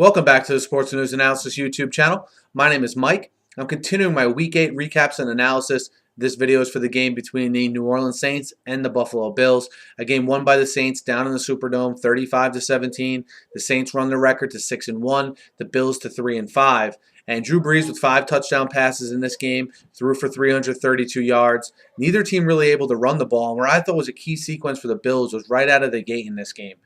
Welcome back to the Sports News Analysis YouTube channel. My name is Mike. I'm continuing my Week 8 recaps and analysis. This video is for the game between the New Orleans Saints and the Buffalo Bills. A game won by the Saints down in the Superdome, 35-17. The Saints run the record to 6-1, the Bills to 3-5. And Drew Brees with 5 touchdown passes in this game, threw for 332 yards. Neither team really able to run the ball. And where I thought was a key sequence for the Bills was right out of the gate in this game.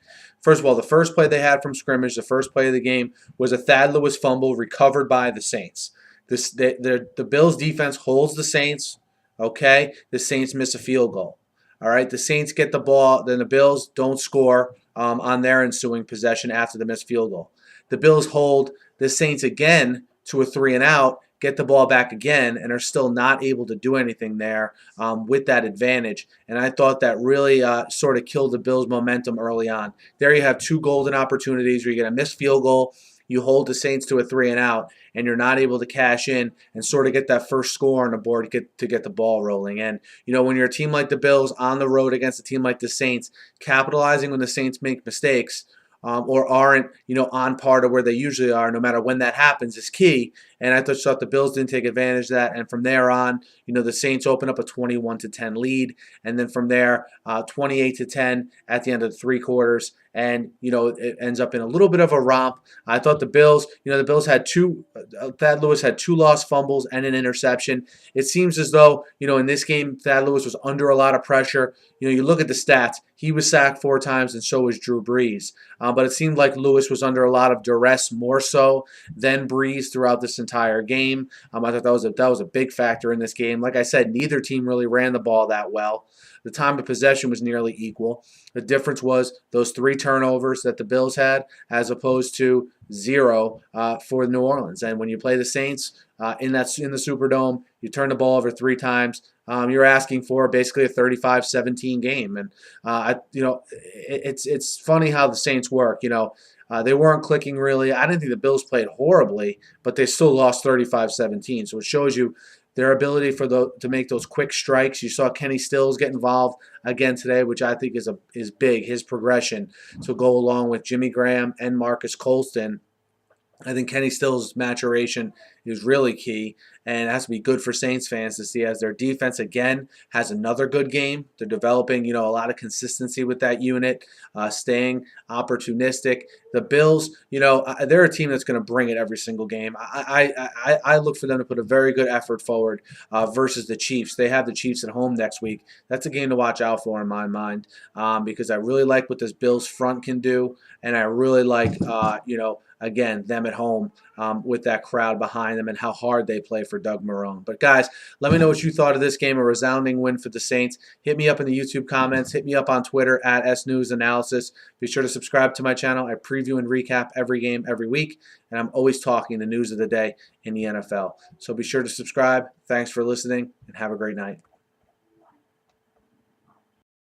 First of all, the first play they had from scrimmage, the first play of the game, was a Thad Lewis fumble recovered by the Saints. The Bills defense holds the Saints. Okay, the Saints miss a field goal. All right, the Saints get the ball, then the Bills don't score on their ensuing possession after the missed field goal. The Bills hold the Saints again to a 3-and-out, get the ball back again, and are still not able to do anything there with that advantage. And I thought that really sort of killed the Bills' momentum early on. There you have 2 golden opportunities where you get a missed field goal, you hold the Saints to a 3-and-out, and you're not able to cash in and sort of get that first score on the board to get the ball rolling. And, you know, when you're a team like the Bills on the road against a team like the Saints, capitalizing when the Saints make mistakes or aren't, you know, on par to where they usually are, no matter when that happens, is key. And I thought the Bills didn't take advantage of that. And from there on, you know, the Saints open up a 21-10 lead. And then from there, 28-10 at the end of the 3 quarters. And, you know, it ends up in a little bit of a romp. I thought the Bills, you know, the Bills had Thad Lewis had 2 lost fumbles and an interception. It seems as though, you know, in this game, Thad Lewis was under a lot of pressure. You know, you look at the stats, he was sacked 4 times and so was Drew Brees. But it seemed like Lewis was under a lot of duress more so than Brees throughout this entire game. I thought that was a big factor in this game. Like I said, neither team really ran the ball that well. The time of possession was nearly equal. The difference was those 3 turnovers that the Bills had as opposed to 0 for New Orleans. And when you play the Saints in the Superdome, you turn the ball over 3 times. You're asking for basically a 35-17 game. And, you know, it's funny how the Saints work. You know, they weren't clicking really. I didn't think the Bills played horribly, but they still lost 35-17. So it shows you their ability to make those quick strikes. You saw Kenny Stills get involved again today, which I think is big. His progression to go along with Jimmy Graham and Marcus Colston. I think Kenny Stills' maturation is really key, and it has to be good for Saints fans to see as their defense again has another good game. They're developing, you know, a lot of consistency with that unit, staying opportunistic. The Bills, you know, they're a team that's going to bring it every single game. I look for them to put a very good effort forward versus the Chiefs. They have the Chiefs at home next week. That's a game to watch out for in my mind because I really like what this Bills front can do, and I really like, you know, again, them at home with that crowd behind them and how hard they play for Doug Marrone. But, guys, let me know what you thought of this game, a resounding win for the Saints. Hit me up in the YouTube comments. Hit me up on Twitter at SNewsAnalysis. Be sure to subscribe to my channel. I preview and recap every game every week, and I'm always talking the news of the day in the NFL. So be sure to subscribe. Thanks for listening, and have a great night.